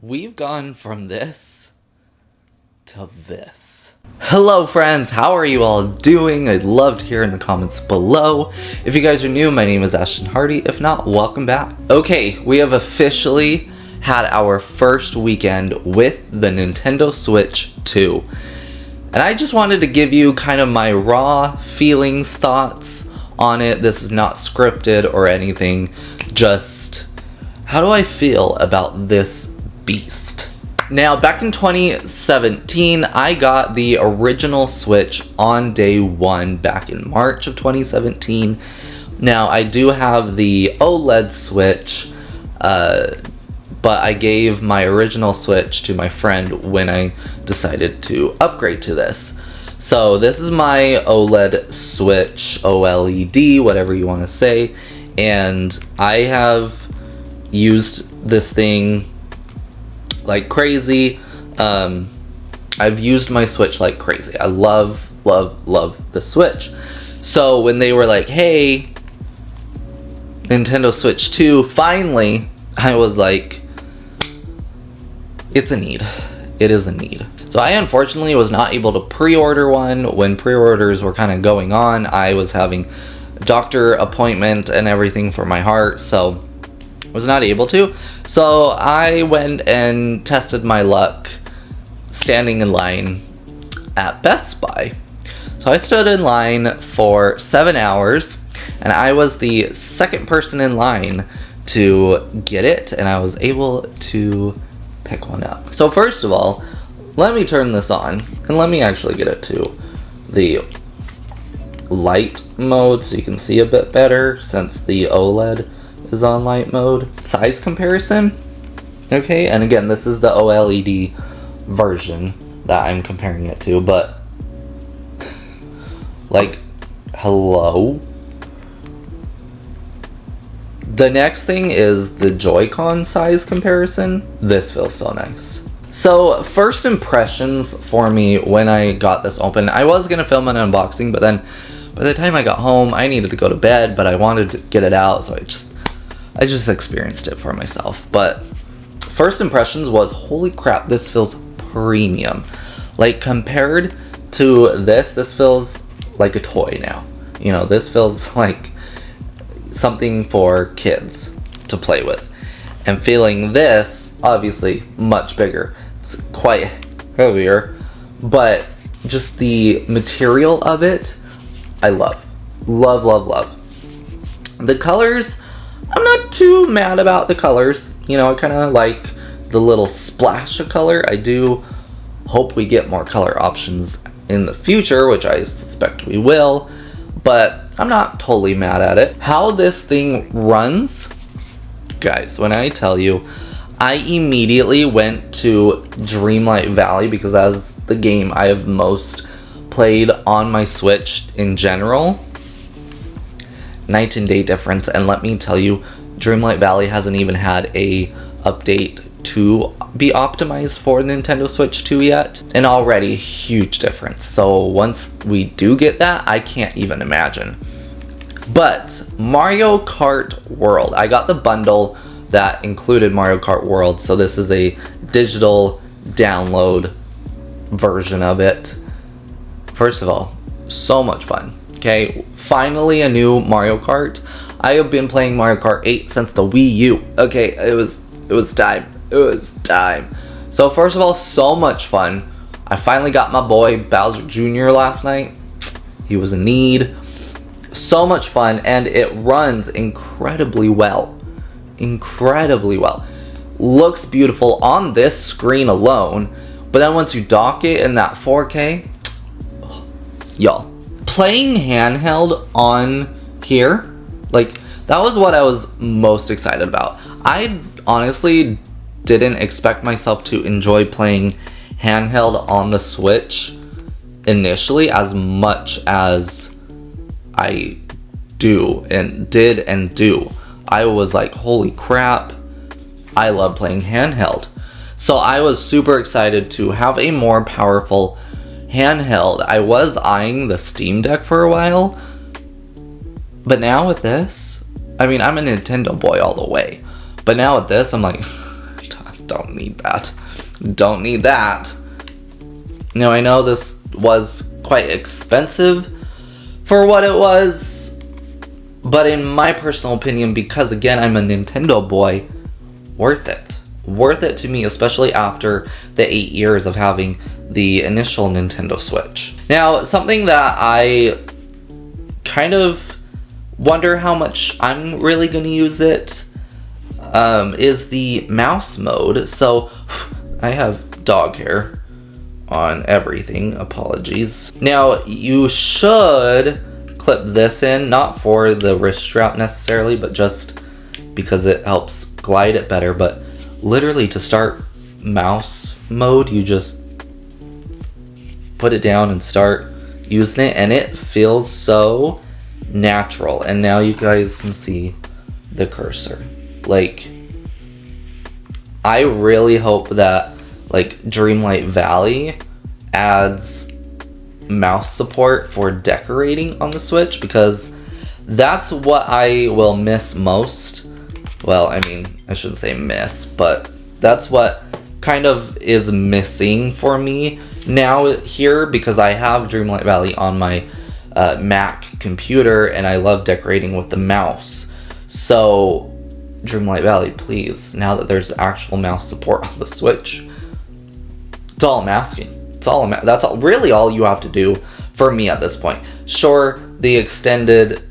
we've gone from this to this. Hello friends, how are you all doing? I'd love to hear in the comments below. If you guys are new, my name is Ashton Hardy. If not, welcome back. Okay, we have officially had our first weekend with the Nintendo Switch 2. And I just wanted to give you kind of my raw feelings, thoughts on it. This is not scripted or anything, just how do I feel about this beast? Now, back in 2017, I got the original Switch on day one back in March of 2017. Now, I do have the OLED Switch, but I gave my original Switch to my friend when I decided to upgrade to this. So this is my OLED Switch, OLED, whatever you want to say, and I have used this thing like crazy. I've used my Switch like crazy. I love the Switch. So when they were like, hey, Nintendo Switch 2, finally, I was like, it's a need. It is a need. So I unfortunately was not able to pre-order one when pre-orders were kind of going on. I was having a doctor appointment and everything for my heart, so was not able to. So I went and tested my luck standing in line at Best Buy. So I stood in line for 7 hours, and I was the second person in line to get it, and I was able to pick one up. So first of all, let me turn this on, and let me actually get it to the light mode so you can see a bit better, since the OLED is on light mode. Size comparison. Okay, and again, this is the OLED version that I'm comparing it to, but like, hello? The next thing is the Joy-Con size comparison. This feels so nice. So, first impressions for me when I got this open, I was gonna film an unboxing, but then by the time I got home, I needed to go to bed, but I wanted to get it out, so I just experienced it for myself. But first impressions was, holy crap, this feels premium. Like, compared to this feels like a toy now. You know, this feels like something for kids to play with. And feeling this, obviously much bigger. It's quite heavier, but just the material of it, I love. Love. The colors, I'm not too mad about the colors. You know, I kind of like the little splash of color. I do hope we get more color options in the future, which I suspect we will, but I'm not totally mad at it. How this thing runs, guys, when I tell you, I immediately went to Dreamlight Valley because that's the game I have most played on my Switch in general. Night and day difference, and let me tell you, Dreamlight Valley hasn't even had a update to be optimized for Nintendo Switch 2 yet, and already huge difference. So once we do get that, I can't even imagine. But Mario Kart World, I got the bundle that included Mario Kart World, so this is a digital download version of it. First of all, so much fun. Okay, finally a new Mario Kart. I have been playing Mario Kart 8 since the Wii U. Okay, it was time. It was time. So first of all, so much fun. I finally got my boy Bowser Jr. last night. He was in need. So much fun, and it runs incredibly well. Incredibly well. Looks beautiful on this screen alone, but then once you dock it in that 4K, y'all, playing handheld on here, like, that was what I was most excited about. I honestly didn't expect myself to enjoy playing handheld on the Switch initially as much as I do and did and do. I was like, holy crap, I love playing handheld. So I was super excited to have a more powerful handheld. I was eyeing the Steam Deck for a while, but now with this, I mean, I'm a Nintendo boy all the way, but now with this, I'm like, don't need that. Don't need that. Now, I know this was quite expensive for what it was, but in my personal opinion, because again, I'm a Nintendo boy, worth it. Worth it to me, especially after the 8 years of having the initial Nintendo Switch. Now, something that I kind of wonder how much I'm really going to use it is the mouse mode. So, I have dog hair on everything. Apologies. Now, you should clip this in, not for the wrist strap necessarily, but just because it helps glide it better. But literally, to start mouse mode, you just put it down and start using it, and it feels so natural. And now you guys can see the cursor. Like, I really hope that like Dreamlight Valley adds mouse support for decorating on the Switch, because that's what I will miss most. Well, I mean, I shouldn't say miss, but that's what kind of is missing for me now here, because I have Dreamlight Valley on my Mac computer and I love decorating with the mouse. So Dreamlight Valley, please, now that there's actual mouse support on the Switch, that's all I'm asking. That's really all you have to do for me at this point. Sure, the extended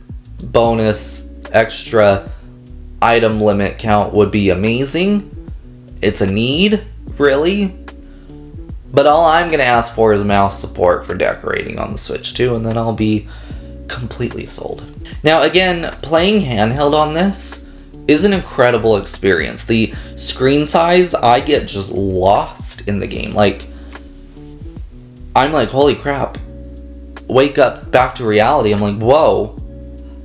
bonus extra item limit count would be amazing. It's a need, really. But all I'm going to ask for is mouse support for decorating on the Switch too, and then I'll be completely sold. Now again, playing handheld on this is an incredible experience. The screen size, I get just lost in the game. Like, I'm like, holy crap. Wake up, back to reality. I'm like, whoa.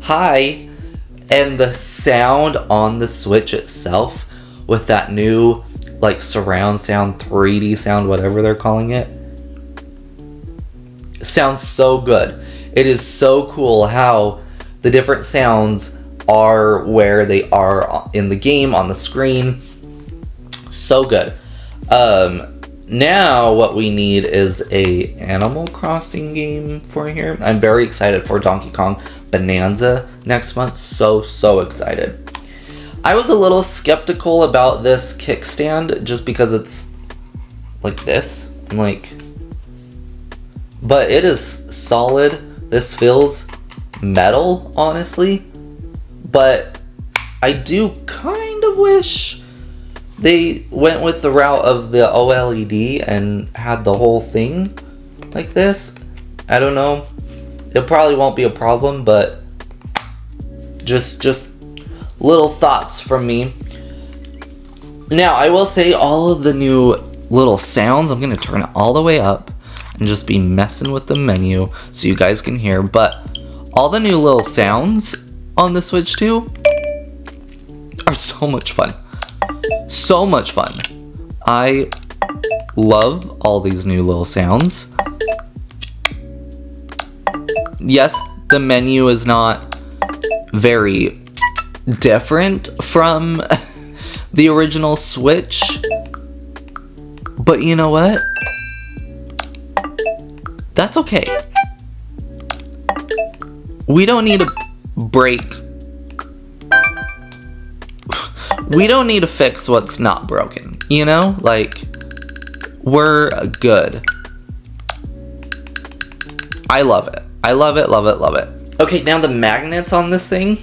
Hi. And the sound on the Switch itself, with that new like surround sound, 3D sound, whatever they're calling it, sounds so good. It is so cool how the different sounds are where they are in the game, on the screen. So good. Now what we need is a Animal Crossing game for here. I'm very excited for Donkey Kong Bonanza next month. So excited. I was a little skeptical about this kickstand just because it's like this. I'm like, but it is solid. This feels metal, honestly. But I do kind of wish they went with the route of the OLED and had the whole thing like this. I don't know. It probably won't be a problem, but just little thoughts from me. Now, I will say all of the new little sounds, I'm going to turn it all the way up and just be messing with the menu so you guys can hear. But all the new little sounds on the Switch 2 are so much fun. So much fun. I love all these new little sounds. Yes, the menu is not very different from the original Switch, but you know what? That's okay. We don't need to break. We don't need to fix what's not broken, you know? Like, we're good. I love it. I love it, love it, love it. Okay, now the magnets on this thing,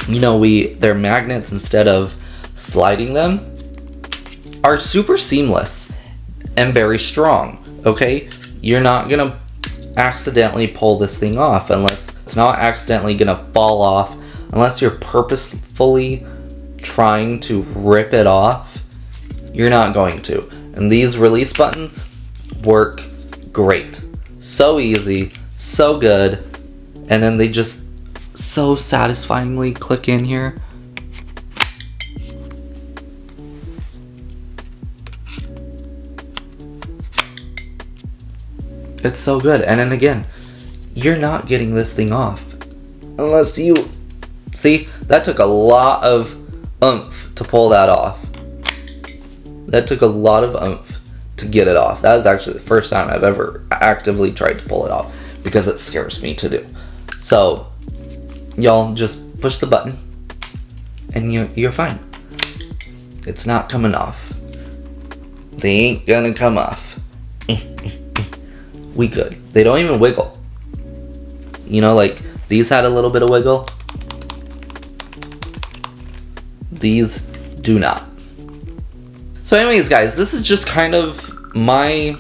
you know, they're magnets instead of sliding them, are super seamless and very strong, okay? You're not gonna accidentally pull this thing off unless it's not accidentally gonna fall off, unless you're purposefully trying to rip it off. You're not going to. And these release buttons work great. So easy, so good, and then they just so satisfyingly click in here. It's so good. And then again, you're not getting this thing off unless you see, that took a lot of oomph to pull that off. That took a lot of oomph to get it off. That is actually the first time I've ever actively tried to pull it off because it scares me to do. So, y'all just push the button and you're fine. It's not coming off. They ain't gonna come off. We good. They don't even wiggle. You know, like these had a little bit of wiggle. These do not. So anyways, guys, this is just kind of my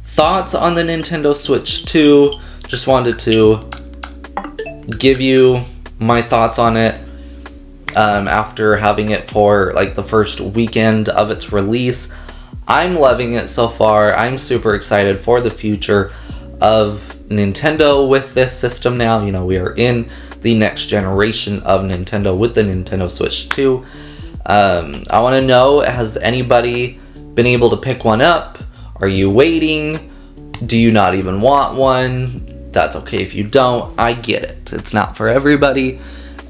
thoughts on the Nintendo Switch 2. Just wanted to give you my thoughts on it after having it for like the first weekend of its release. I'm loving it so far. I'm super excited for the future of Nintendo with this system now. You know, we are in the next generation of Nintendo with the Nintendo Switch 2. I want to know, has anybody been able to pick one up? Are you waiting? Do you not even want one? That's okay if you don't. I get it. It's not for everybody,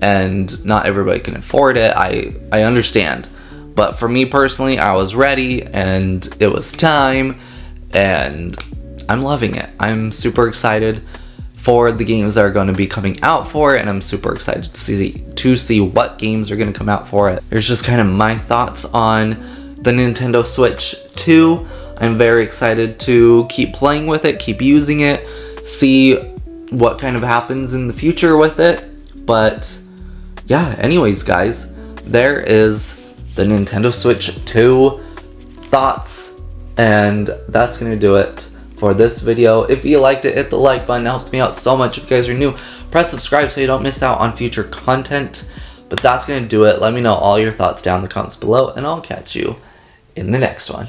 and not everybody can afford it. I understand. But for me personally, I was ready, and it was time, and I'm loving it. I'm super excited for the games that are going to be coming out for it, and I'm super excited to see what games are going to come out for it. There's just kind of my thoughts on the Nintendo Switch 2. I'm very excited to keep playing with it, keep using it, see what kind of happens in the future with it. But yeah, anyways, guys, there is the Nintendo Switch 2 thoughts, and that's going to do it for this video. If you liked it, hit the like button. It helps me out so much. If you guys are new, press subscribe so you don't miss out on future content. But that's going to do it. Let me know all your thoughts down in the comments below, and I'll catch you in the next one.